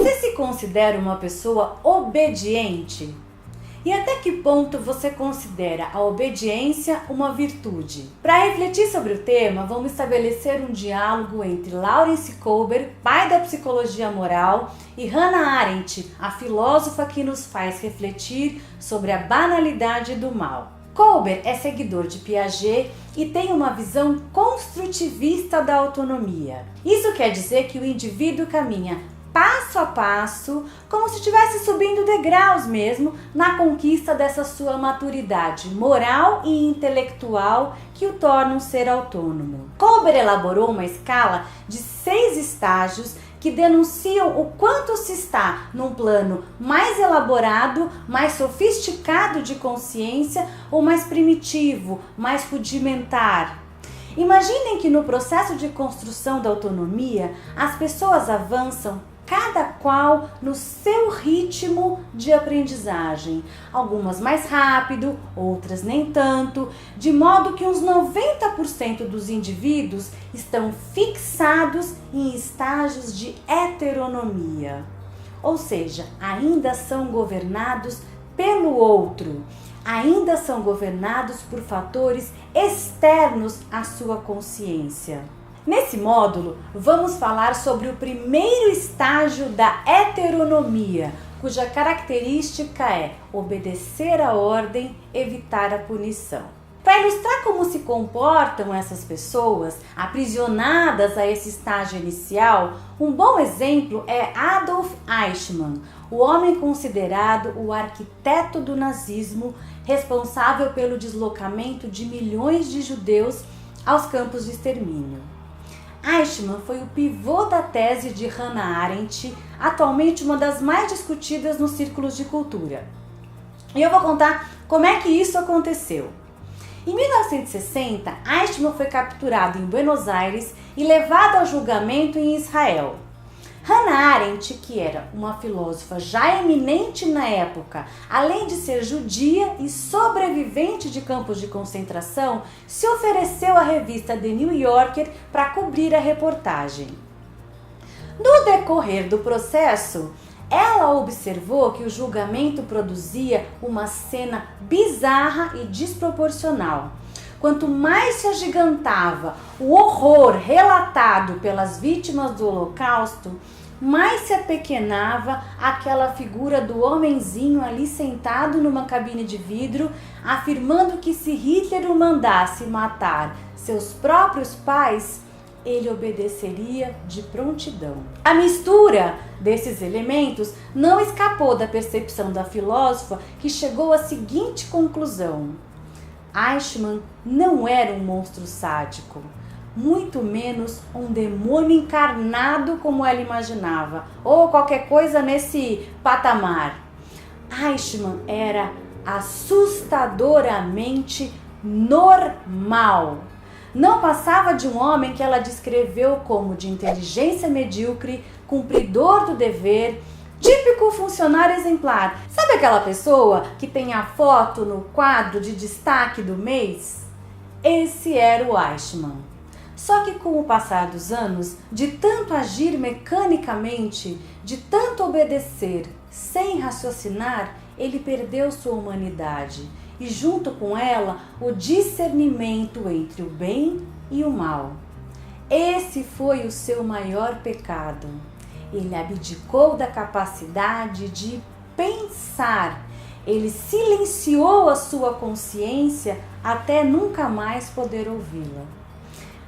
Você se considera uma pessoa obediente? E até que ponto você considera a obediência uma virtude? Para refletir sobre o tema, vamos estabelecer um diálogo entre Lawrence Kober, pai da psicologia moral, e Hannah Arendt, a filósofa que nos faz refletir sobre a banalidade do mal. Kober é seguidor de Piaget e tem uma visão construtivista da autonomia. Isso quer dizer que o indivíduo caminha passo a passo, como se estivesse subindo degraus mesmo, na conquista dessa sua maturidade moral e intelectual que o torna um ser autônomo. Kober elaborou uma escala de 6 estágios que denunciam o quanto se está num plano mais elaborado, mais sofisticado de consciência ou mais primitivo, mais rudimentar. Imaginem que no processo de construção da autonomia, as pessoas avançam cada qual no seu ritmo de aprendizagem, algumas mais rápido, outras nem tanto, de modo que uns 90% dos indivíduos estão fixados em estágios de heteronomia, ou seja, ainda são governados pelo outro, ainda são governados por fatores externos à sua consciência. Nesse módulo, vamos falar sobre o primeiro estágio da heteronomia, cuja característica é obedecer à ordem, evitar a punição. Para ilustrar como se comportam essas pessoas aprisionadas a esse estágio inicial, um bom exemplo é Adolf Eichmann, o homem considerado o arquiteto do nazismo, responsável pelo deslocamento de milhões de judeus aos campos de extermínio. Eichmann foi o pivô da tese de Hannah Arendt, atualmente uma das mais discutidas nos círculos de cultura. E eu vou contar como é que isso aconteceu. Em 1960, Eichmann foi capturado em Buenos Aires e levado ao julgamento em Israel. Hannah Arendt, que era uma filósofa já eminente na época, além de ser judia e sobrevivente de campos de concentração, se ofereceu à revista The New Yorker para cobrir a reportagem. No decorrer do processo, ela observou que o julgamento produzia uma cena bizarra e desproporcional. Quanto mais se agigantava o horror relatado pelas vítimas do Holocausto, mais se apequenava aquela figura do homenzinho ali sentado numa cabine de vidro, afirmando que se Hitler o mandasse matar seus próprios pais, ele obedeceria de prontidão. A mistura desses elementos não escapou da percepção da filósofa, que chegou à seguinte conclusão: Eichmann não era um monstro sádico, muito menos um demônio encarnado como ela imaginava, ou qualquer coisa nesse patamar. Eichmann era assustadoramente normal. Não passava de um homem que ela descreveu como de inteligência medíocre, cumpridor do dever, típico funcionário exemplar. Sabe aquela pessoa que tem a foto no quadro de destaque do mês? Esse era o Eichmann. Só que com o passar dos anos, de tanto agir mecanicamente, de tanto obedecer sem raciocinar, ele perdeu sua humanidade e junto com ela o discernimento entre o bem e o mal. Esse foi o seu maior pecado. Ele abdicou da capacidade de pensar. Ele silenciou a sua consciência até nunca mais poder ouvi-la.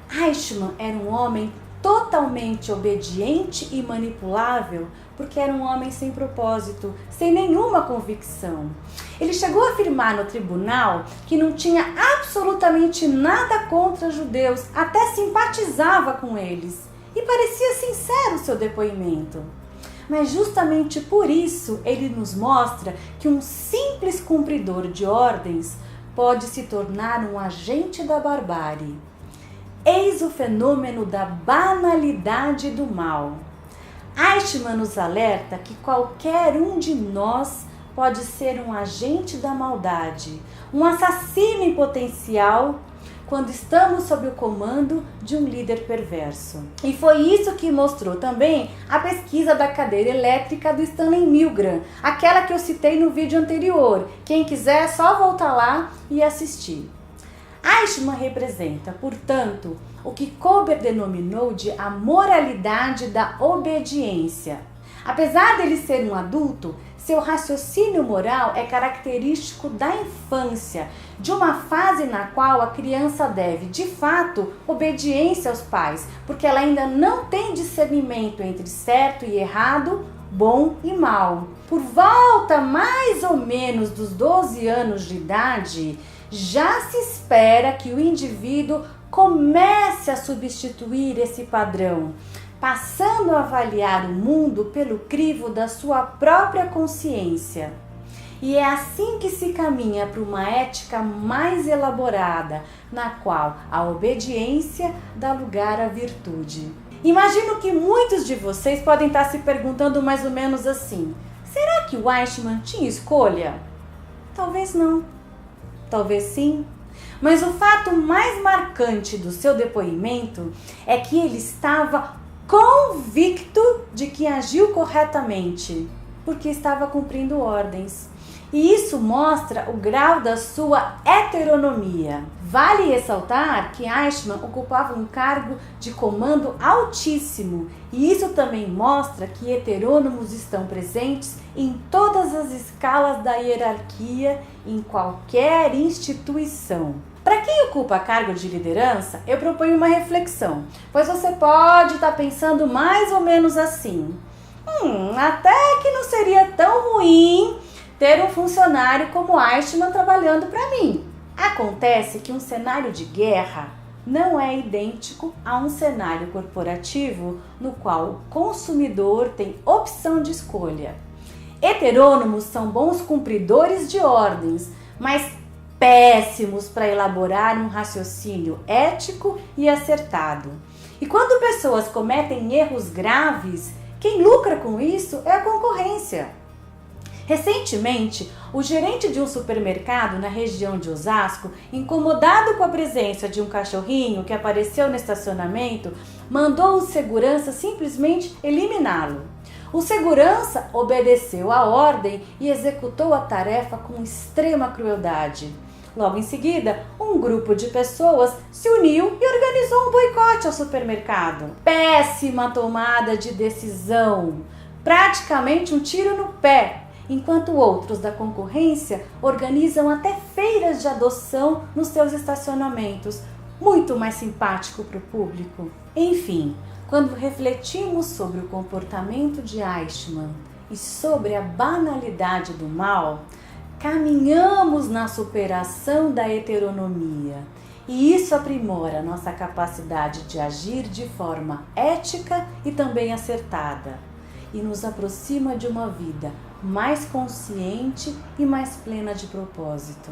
Eichmann era um homem totalmente obediente e manipulável, porque era um homem sem propósito, sem nenhuma convicção. Ele chegou a afirmar no tribunal que não tinha absolutamente nada contra judeus, até simpatizava com eles, e parecia sincero o seu depoimento. Mas justamente por isso ele nos mostra que um simples cumpridor de ordens pode se tornar um agente da barbárie. Eis o fenômeno da banalidade do mal. Eichmann nos alerta que qualquer um de nós pode ser um agente da maldade, um assassino em potencial, quando estamos sob o comando de um líder perverso. E foi isso que mostrou também a pesquisa da cadeira elétrica do Stanley Milgram, aquela que eu citei no vídeo anterior. Quem quiser é só voltar lá e assistir. Eichmann representa, portanto, o que Kober denominou de a moralidade da obediência. Apesar dele ser um adulto, seu raciocínio moral é característico da infância, de uma fase na qual a criança deve, de fato, obediência aos pais, porque ela ainda não tem discernimento entre certo e errado, bom e mal. Por volta mais ou menos dos 12 anos de idade, já se espera que o indivíduo comece a substituir esse padrão, passando a avaliar o mundo pelo crivo da sua própria consciência. E é assim que se caminha para uma ética mais elaborada, na qual a obediência dá lugar à virtude. Imagino que muitos de vocês podem estar se perguntando mais ou menos assim: será que o Eichmann tinha escolha? Talvez não. Talvez sim. Mas o fato mais marcante do seu depoimento é que ele estava convicto de que agiu corretamente, porque estava cumprindo ordens. E isso mostra o grau da sua heteronomia. Vale ressaltar que Eichmann ocupava um cargo de comando altíssimo, e isso também mostra que heterônomos estão presentes em todas as escalas da hierarquia, em qualquer instituição. Para quem ocupa cargo de liderança, eu proponho uma reflexão, pois você pode estar pensando mais ou menos assim: até que não seria tão ruim ter um funcionário como Eichmann trabalhando para mim. Acontece que um cenário de guerra não é idêntico a um cenário corporativo no qual o consumidor tem opção de escolha. Heterônomos são bons cumpridores de ordens, mas péssimos para elaborar um raciocínio ético e acertado. E quando pessoas cometem erros graves, quem lucra com isso é a concorrência. Recentemente, o gerente de um supermercado na região de Osasco, incomodado com a presença de um cachorrinho que apareceu no estacionamento, mandou o segurança simplesmente eliminá-lo. O segurança obedeceu a ordem e executou a tarefa com extrema crueldade. Logo em seguida, um grupo de pessoas se uniu e organizou um boicote ao supermercado. Péssima tomada de decisão, praticamente um tiro no pé, enquanto outros da concorrência organizam até feiras de adoção nos seus estacionamentos, muito mais simpático para o público. Enfim, quando refletimos sobre o comportamento de Eichmann e sobre a banalidade do mal, caminhamos na superação da heteronomia, e isso aprimora nossa capacidade de agir de forma ética e também acertada, e nos aproxima de uma vida mais consciente e mais plena de propósito.